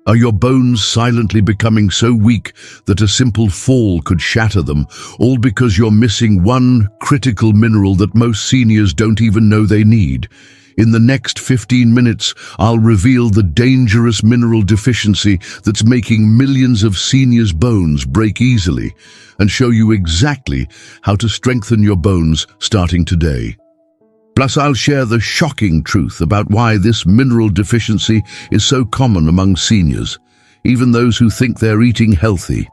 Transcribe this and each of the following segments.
Are your bones silently becoming so weak that a simple fall could shatter them, all because you're missing one critical mineral that most seniors don't even know they need? In the next 15 minutes, I'll reveal the dangerous mineral deficiency that's making millions of seniors' bones break easily, and show you exactly how to strengthen your bones starting today. Plus, I'll share the shocking truth about why this mineral deficiency is so common among seniors, even those who think they're eating healthy.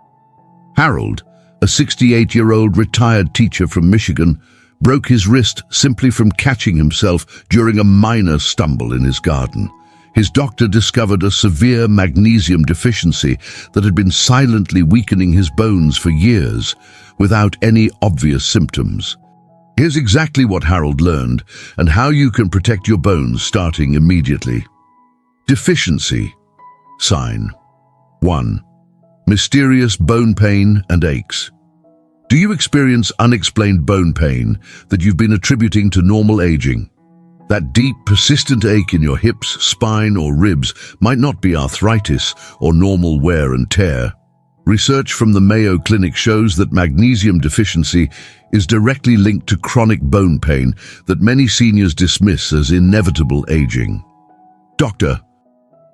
Harold, a 68-year-old retired teacher from Michigan, broke his wrist simply from catching himself during a minor stumble in his garden. His doctor discovered a severe magnesium deficiency that had been silently weakening his bones for years, without any obvious symptoms. Here's exactly what Harold learned and how you can protect your bones starting immediately. Deficiency. Sign. 1. Mysterious bone pain and aches. Do you experience unexplained bone pain that you've been attributing to normal aging? That deep, persistent ache in your hips, spine, or ribs might not be arthritis or normal wear and tear. Research from the Mayo Clinic shows that magnesium deficiency is directly linked to chronic bone pain that many seniors dismiss as inevitable aging. Dr.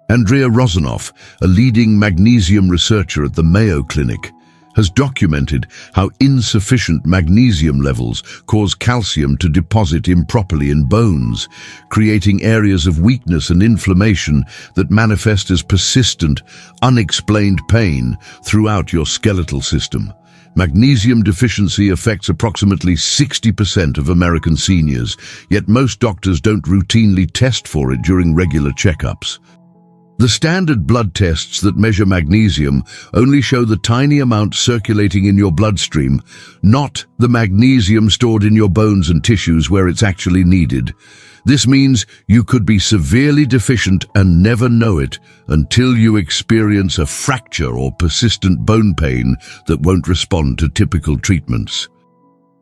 Andrea Rosanoff, a leading magnesium researcher at the Mayo Clinic, has documented how insufficient magnesium levels cause calcium to deposit improperly in bones, creating areas of weakness and inflammation that manifest as persistent, unexplained pain throughout your skeletal system. Magnesium deficiency affects approximately 60% of American seniors, yet most doctors don't routinely test for it during regular checkups. The standard blood tests that measure magnesium only show the tiny amount circulating in your bloodstream, not the magnesium stored in your bones and tissues where it's actually needed. This means you could be severely deficient and never know it until you experience a fracture or persistent bone pain that won't respond to typical treatments.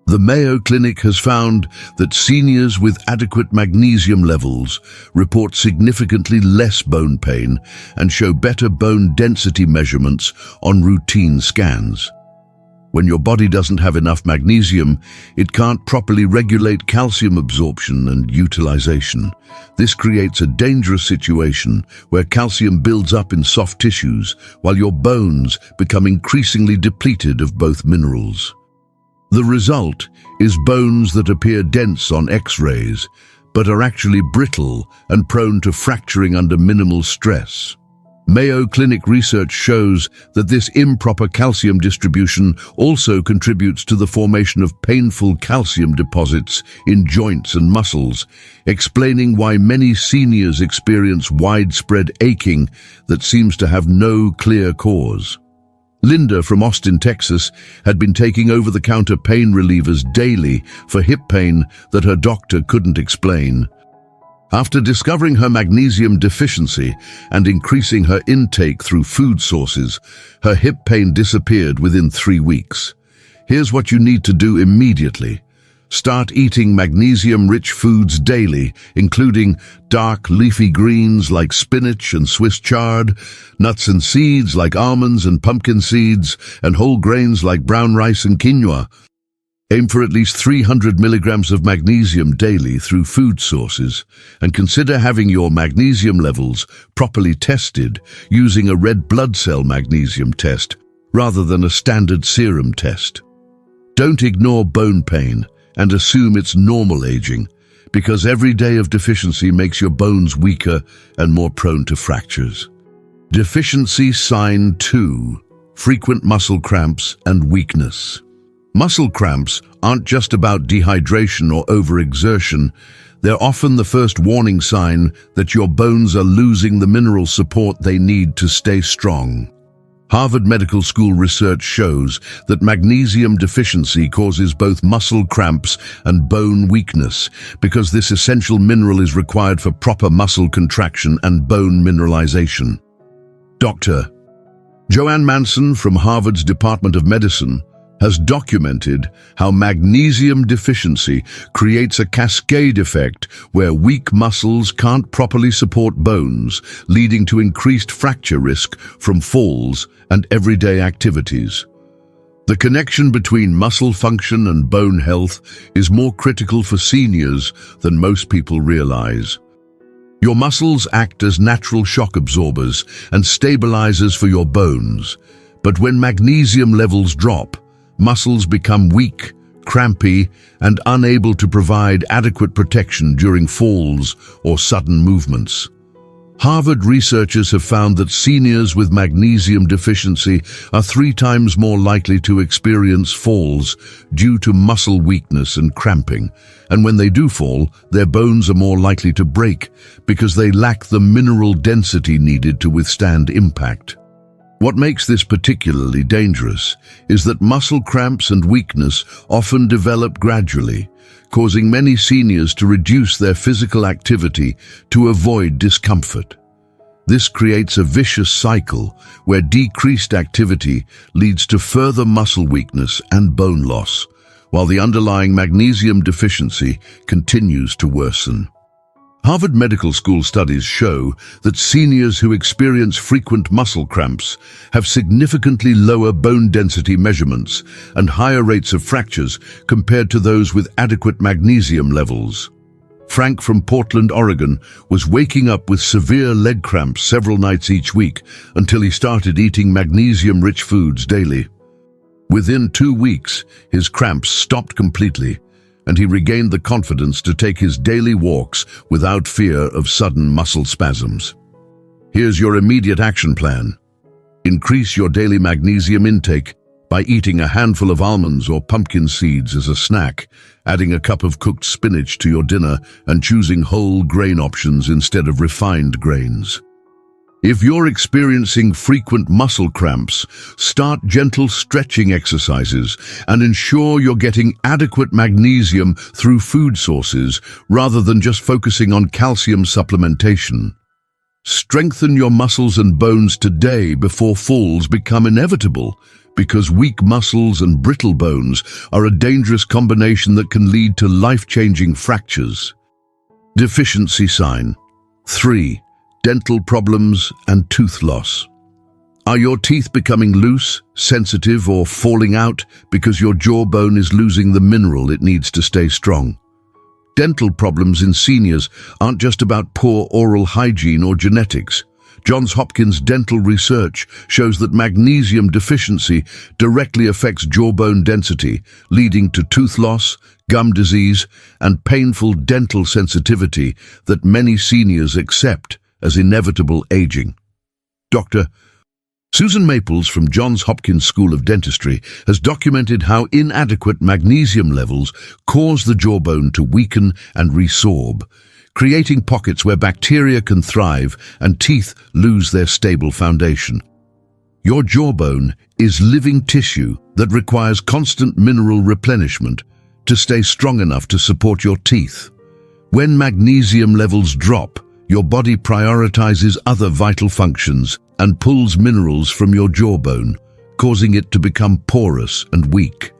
The Mayo Clinic has found that seniors with adequate magnesium levels report significantly less bone pain and show better bone density measurements on routine scans. When your body doesn't have enough magnesium, it can't properly regulate calcium absorption and utilization. This creates a dangerous situation where calcium builds up in soft tissues while your bones become increasingly depleted of both minerals. The result is bones that appear dense on X-rays, but are actually brittle and prone to fracturing under minimal stress. Mayo Clinic research shows that this improper calcium distribution also contributes to the formation of painful calcium deposits in joints and muscles, explaining why many seniors experience widespread aching that seems to have no clear cause. Linda from Austin, Texas, had been taking over-the-counter pain relievers daily for hip pain that her doctor couldn't explain. After discovering her magnesium deficiency and increasing her intake through food sources, her hip pain disappeared within 3 weeks. Here's what you need to do immediately. Start eating magnesium-rich foods daily, including dark leafy greens like spinach and Swiss chard, nuts and seeds like almonds and pumpkin seeds, and whole grains like brown rice and quinoa. Aim for at least 300 milligrams of magnesium daily through food sources, and consider having your magnesium levels properly tested using a red blood cell magnesium test rather than a standard serum test. Don't ignore bone pain and assume it's normal aging, because every day of deficiency makes your bones weaker and more prone to fractures. Deficiency sign 2: frequent muscle cramps and weakness. Muscle cramps aren't just about dehydration or overexertion. They're often the first warning sign that your bones are losing the mineral support they need to stay strong. Harvard Medical School research shows that magnesium deficiency causes both muscle cramps and bone weakness because this essential mineral is required for proper muscle contraction and bone mineralization. Dr. Joanne Manson from Harvard's Department of Medicine has documented how magnesium deficiency creates a cascade effect where weak muscles can't properly support bones, leading to increased fracture risk from falls and everyday activities. The connection between muscle function and bone health is more critical for seniors than most people realize. Your muscles act as natural shock absorbers and stabilizers for your bones, but when magnesium levels drop, muscles become weak, crampy, and unable to provide adequate protection during falls or sudden movements. Harvard researchers have found that seniors with magnesium deficiency are 3 times more likely to experience falls due to muscle weakness and cramping, and when they do fall, their bones are more likely to break because they lack the mineral density needed to withstand impact. What makes this particularly dangerous is that muscle cramps and weakness often develop gradually, causing many seniors to reduce their physical activity to avoid discomfort. This creates a vicious cycle where decreased activity leads to further muscle weakness and bone loss, while the underlying magnesium deficiency continues to worsen. Harvard Medical School studies show that seniors who experience frequent muscle cramps have significantly lower bone density measurements and higher rates of fractures compared to those with adequate magnesium levels. Frank from Portland, Oregon, was waking up with severe leg cramps several nights each week until he started eating magnesium-rich foods daily. Within 2 weeks, his cramps stopped completely, and he regained the confidence to take his daily walks without fear of sudden muscle spasms. Here's your immediate action plan. Increase your daily magnesium intake by eating a handful of almonds or pumpkin seeds as a snack, adding a cup of cooked spinach to your dinner, and choosing whole grain options instead of refined grains. If you're experiencing frequent muscle cramps, start gentle stretching exercises and ensure you're getting adequate magnesium through food sources rather than just focusing on calcium supplementation. Strengthen your muscles and bones today before falls become inevitable, because weak muscles and brittle bones are a dangerous combination that can lead to life-changing fractures. Deficiency sign 3. Dental problems and tooth loss. Are your teeth becoming loose, sensitive, or falling out because your jawbone is losing the mineral it needs to stay strong? Dental problems in seniors aren't just about poor oral hygiene or genetics. Johns Hopkins dental research shows that magnesium deficiency directly affects jawbone density, leading to tooth loss, gum disease, and painful dental sensitivity that many seniors accept as inevitable aging. Dr. Susan Maples from Johns Hopkins School of Dentistry has documented how inadequate magnesium levels cause the jawbone to weaken and resorb, creating pockets where bacteria can thrive and teeth lose their stable foundation. Your jawbone is living tissue that requires constant mineral replenishment to stay strong enough to support your teeth. When magnesium levels drop, your body prioritizes other vital functions and pulls minerals from your jawbone, causing it to become porous and weak.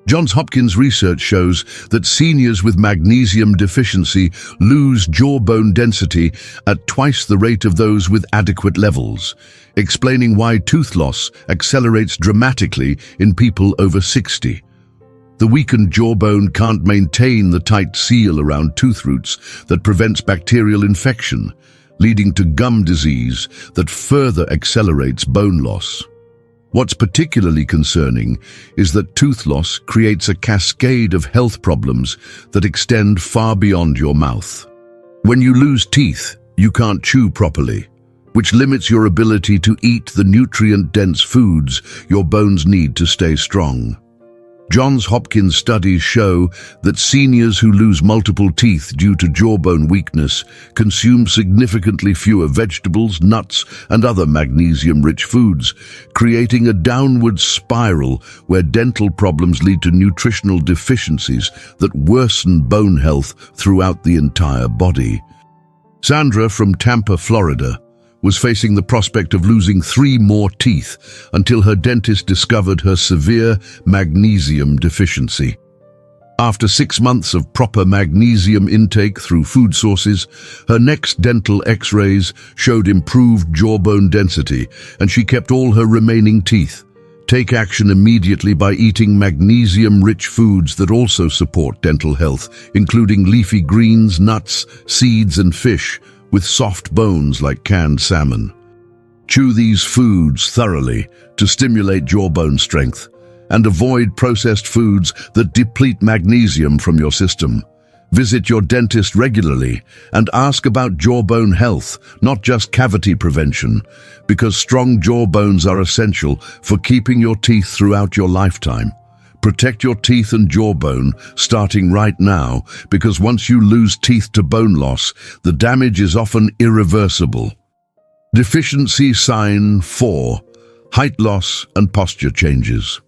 Johns Hopkins research shows that seniors with magnesium deficiency lose jawbone density at twice the rate of those with adequate levels, explaining why tooth loss accelerates dramatically in people over 60. The weakened jawbone can't maintain the tight seal around tooth roots that prevents bacterial infection, leading to gum disease that further accelerates bone loss. What's particularly concerning is that tooth loss creates a cascade of health problems that extend far beyond your mouth. When you lose teeth, you can't chew properly, which limits your ability to eat the nutrient-dense foods your bones need to stay strong. Johns Hopkins studies show that seniors who lose multiple teeth due to jawbone weakness consume significantly fewer vegetables, nuts, and other magnesium-rich foods, creating a downward spiral where dental problems lead to nutritional deficiencies that worsen bone health throughout the entire body. Sandra from Tampa, Florida, was facing the prospect of losing 3 more teeth until her dentist discovered her severe magnesium deficiency. After 6 months of proper magnesium intake through food sources, her next dental x-rays showed improved jawbone density, and she kept all her remaining teeth. Take action immediately by eating magnesium-rich foods that also support dental health, including leafy greens, nuts, seeds, and fish, with soft bones like canned salmon. Chew these foods thoroughly to stimulate jawbone strength, and avoid processed foods that deplete magnesium from your system. Visit your dentist regularly and ask about jawbone health, not just cavity prevention, because strong jawbones are essential for keeping your teeth throughout your lifetime. Protect your teeth and jawbone starting right now, because once you lose teeth to bone loss, the damage is often irreversible. Deficiency sign 4: height loss and posture changes.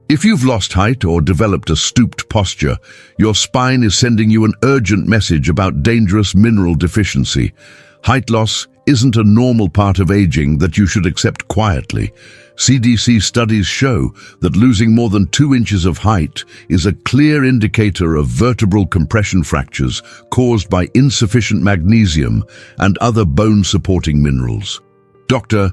If you've lost height or developed a stooped posture, your spine is sending you an urgent message about dangerous mineral deficiency. Height loss isn't a normal part of aging that you should accept quietly. CDC studies show that losing more than 2 inches of height is a clear indicator of vertebral compression fractures caused by insufficient magnesium and other bone-supporting minerals. Dr.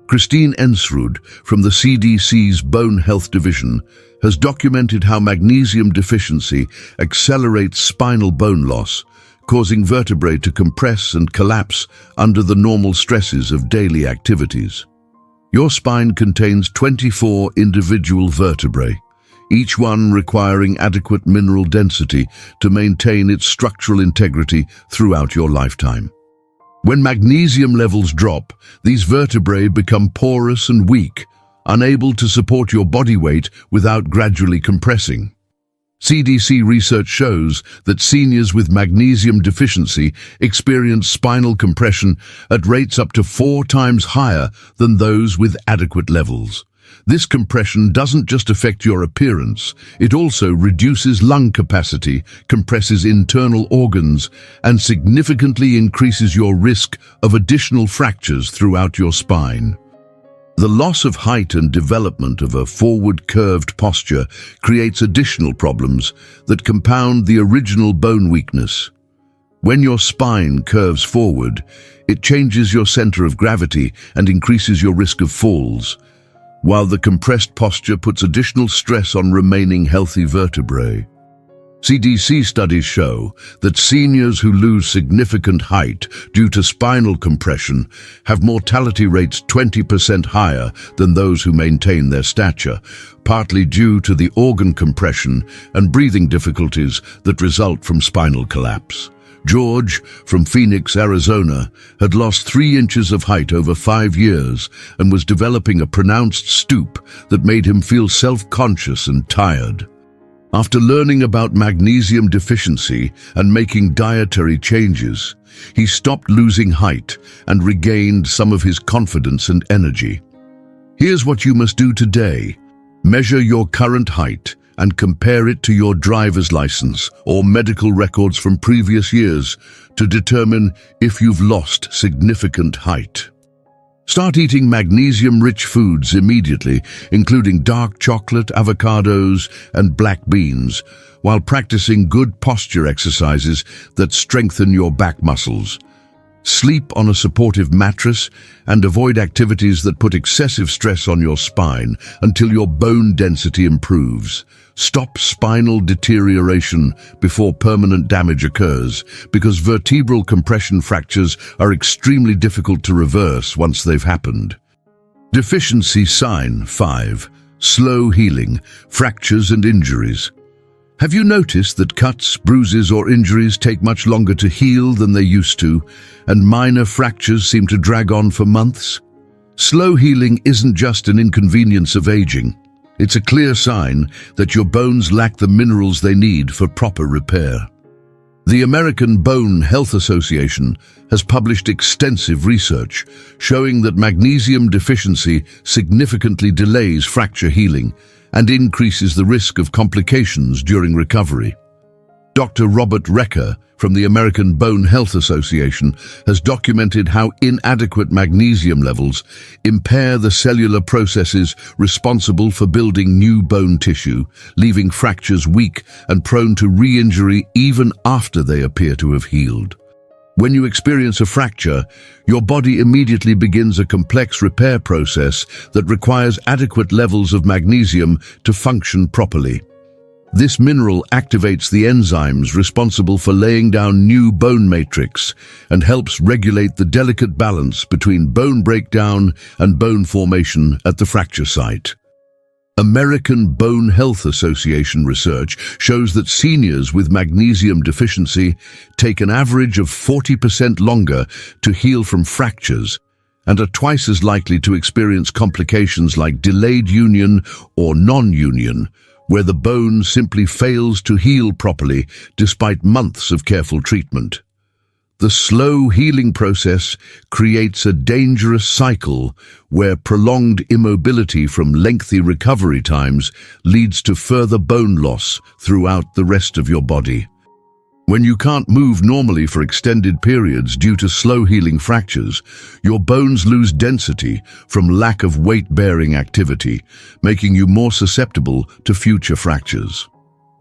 Christine Ensrud from the CDC's Bone Health Division has documented how magnesium deficiency accelerates spinal bone loss, causing vertebrae to compress and collapse under the normal stresses of daily activities. Your spine contains 24 individual vertebrae, each one requiring adequate mineral density to maintain its structural integrity throughout your lifetime. When magnesium levels drop, these vertebrae become porous and weak, unable to support your body weight without gradually compressing. CDC research shows that seniors with magnesium deficiency experience spinal compression at rates up to 4 times higher than those with adequate levels. This compression doesn't just affect your appearance, it also reduces lung capacity, compresses internal organs, and significantly increases your risk of additional fractures throughout your spine. The loss of height and development of a forward-curved posture creates additional problems that compound the original bone weakness. When your spine curves forward, it changes your center of gravity and increases your risk of falls, while the compressed posture puts additional stress on remaining healthy vertebrae. CDC studies show that seniors who lose significant height due to spinal compression have mortality rates 20% higher than those who maintain their stature, partly due to the organ compression and breathing difficulties that result from spinal collapse. George, from Phoenix, Arizona, had lost 3 inches of height over 5 years and was developing a pronounced stoop that made him feel self-conscious and tired. After learning about magnesium deficiency and making dietary changes, he stopped losing height and regained some of his confidence and energy. Here's what you must do today. Measure your current height and compare it to your driver's license or medical records from previous years to determine if you've lost significant height. Start eating magnesium-rich foods immediately, including dark chocolate, avocados, and black beans, while practicing good posture exercises that strengthen your back muscles. Sleep on a supportive mattress and avoid activities that put excessive stress on your spine until your bone density improves. Stop spinal deterioration before permanent damage occurs, because vertebral compression fractures are extremely difficult to reverse once they've happened. Deficiency sign 5: slow healing, fractures and injuries. Have you noticed that cuts, bruises or injuries take much longer to heal than they used to, and minor fractures seem to drag on for months? Slow healing isn't just an inconvenience of aging. It's a clear sign that your bones lack the minerals they need for proper repair. The American Bone Health Association has published extensive research showing that magnesium deficiency significantly delays fracture healing and increases the risk of complications during recovery. Dr. Robert Recker from the American Bone Health Association has documented how inadequate magnesium levels impair the cellular processes responsible for building new bone tissue, leaving fractures weak and prone to re-injury even after they appear to have healed. When you experience a fracture, your body immediately begins a complex repair process that requires adequate levels of magnesium to function properly. This mineral activates the enzymes responsible for laying down new bone matrix and helps regulate the delicate balance between bone breakdown and bone formation at the fracture site. American Bone Health Association research shows that seniors with magnesium deficiency take an average of 40% longer to heal from fractures and are twice as likely to experience complications like delayed union or non-union, where the bone simply fails to heal properly despite months of careful treatment. The slow healing process creates a dangerous cycle where prolonged immobility from lengthy recovery times leads to further bone loss throughout the rest of your body. When you can't move normally for extended periods due to slow healing fractures, your bones lose density from lack of weight-bearing activity, making you more susceptible to future fractures.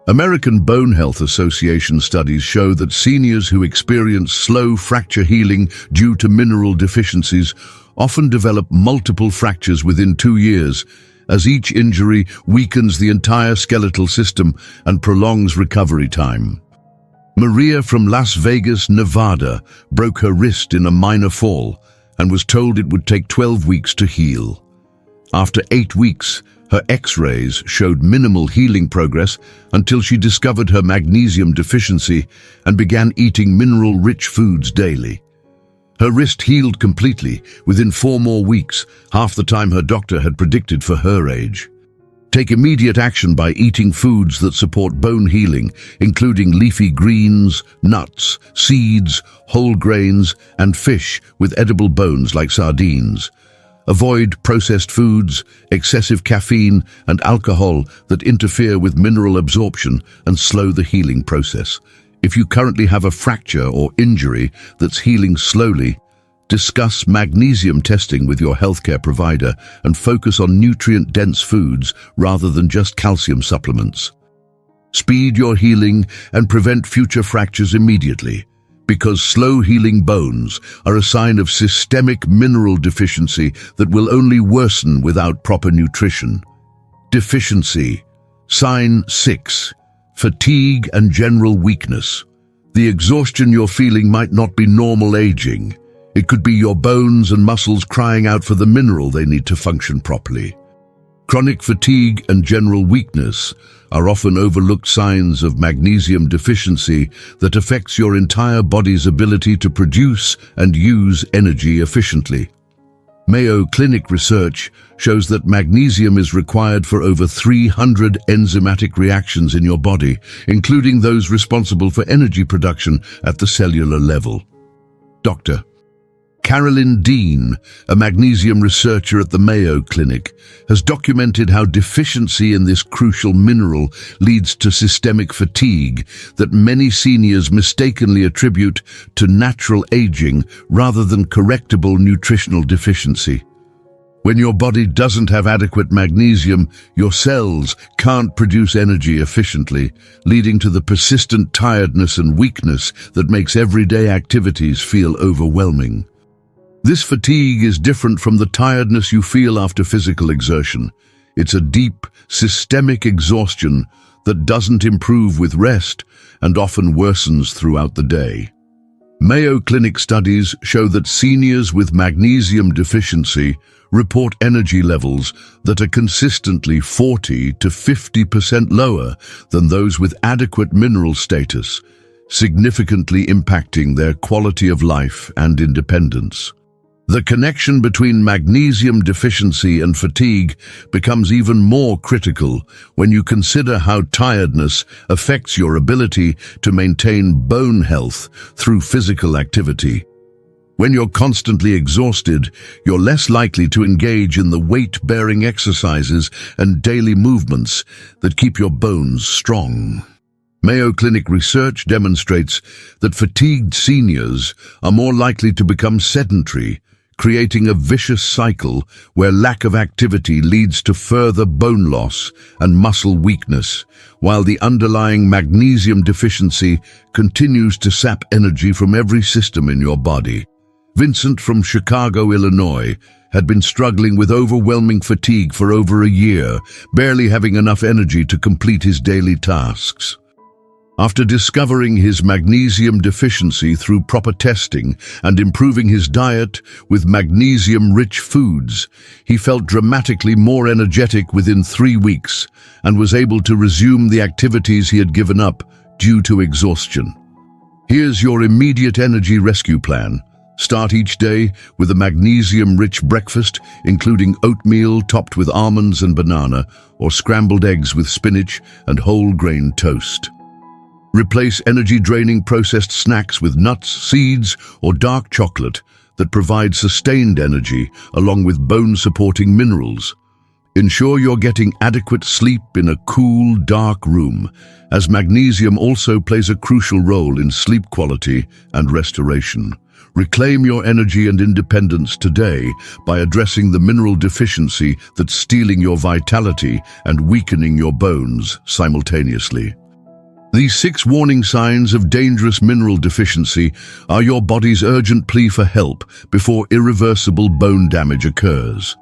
American Bone Health Association studies show that seniors who experience slow fracture healing due to mineral deficiencies often develop multiple fractures within 2 years, as each injury weakens the entire skeletal system and prolongs recovery time. Maria from Las Vegas, Nevada, broke her wrist in a minor fall and was told it would take 12 weeks to heal. After 8 weeks, her X-rays showed minimal healing progress until she discovered her magnesium deficiency and began eating mineral-rich foods daily. Her wrist healed completely within 4 more weeks, half the time her doctor had predicted for her age. Take immediate action by eating foods that support bone healing, including leafy greens, nuts, seeds, whole grains, and fish with edible bones like sardines. Avoid processed foods, excessive caffeine, and alcohol that interfere with mineral absorption and slow the healing process. If you currently have a fracture or injury that's healing slowly, discuss magnesium testing with your healthcare provider and focus on nutrient-dense foods rather than just calcium supplements. Speed your healing and prevent future fractures immediately, because slow-healing bones are a sign of systemic mineral deficiency that will only worsen without proper nutrition. Deficiency. Sign 6. Fatigue and general weakness. The exhaustion you're feeling might not be normal aging. It could be your bones and muscles crying out for the mineral they need to function properly. Chronic fatigue and general weakness are often overlooked signs of magnesium deficiency that affects your entire body's ability to produce and use energy efficiently. Mayo Clinic research shows that magnesium is required for over 300 enzymatic reactions in your body, including those responsible for energy production at the cellular level. Dr. Carolyn Dean, a magnesium researcher at the Mayo Clinic, has documented how deficiency in this crucial mineral leads to systemic fatigue that many seniors mistakenly attribute to natural aging rather than correctable nutritional deficiency. When your body doesn't have adequate magnesium, your cells can't produce energy efficiently, leading to the persistent tiredness and weakness that makes everyday activities feel overwhelming. This fatigue is different from the tiredness you feel after physical exertion. It's a deep, systemic exhaustion that doesn't improve with rest and often worsens throughout the day. Mayo Clinic studies show that seniors with magnesium deficiency report energy levels that are consistently 40 to 50% lower than those with adequate mineral status, significantly impacting their quality of life and independence. The connection between magnesium deficiency and fatigue becomes even more critical when you consider how tiredness affects your ability to maintain bone health through physical activity. When you're constantly exhausted, you're less likely to engage in the weight-bearing exercises and daily movements that keep your bones strong. Mayo Clinic research demonstrates that fatigued seniors are more likely to become sedentary, creating a vicious cycle where lack of activity leads to further bone loss and muscle weakness, while the underlying magnesium deficiency continues to sap energy from every system in your body. Vincent from Chicago, Illinois, had been struggling with overwhelming fatigue for over a year, barely having enough energy to complete his daily tasks. After discovering his magnesium deficiency through proper testing and improving his diet with magnesium-rich foods, he felt dramatically more energetic within 3 weeks and was able to resume the activities he had given up due to exhaustion. Here's your immediate energy rescue plan. Start each day with a magnesium-rich breakfast, including oatmeal topped with almonds and banana, or scrambled eggs with spinach and whole grain toast. Replace energy-draining processed snacks with nuts, seeds, or dark chocolate that provide sustained energy along with bone-supporting minerals. Ensure you're getting adequate sleep in a cool, dark room, as magnesium also plays a crucial role in sleep quality and restoration. Reclaim your energy and independence today by addressing the mineral deficiency that's stealing your vitality and weakening your bones simultaneously. These 6 warning signs of dangerous mineral deficiency are your body's urgent plea for help before irreversible bone damage occurs.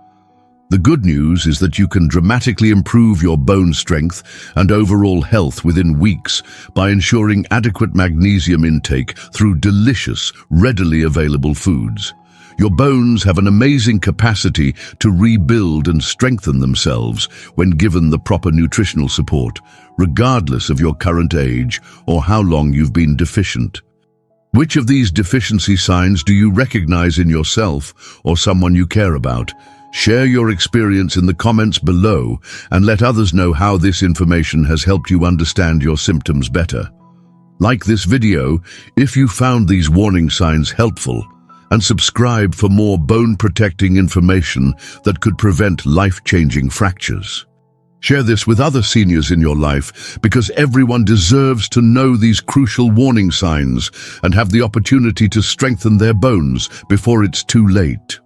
The good news is that you can dramatically improve your bone strength and overall health within weeks by ensuring adequate magnesium intake through delicious, readily available foods. Your bones have an amazing capacity to rebuild and strengthen themselves when given the proper nutritional support, regardless of your current age or how long you've been deficient. Which of these deficiency signs do you recognize in yourself or someone you care about? Share your experience in the comments below and let others know how this information has helped you understand your symptoms better. Like this video if you found these warning signs helpful, and subscribe for more bone-protecting information that could prevent life-changing fractures. Share this with other seniors in your life because everyone deserves to know these crucial warning signs and have the opportunity to strengthen their bones before it's too late.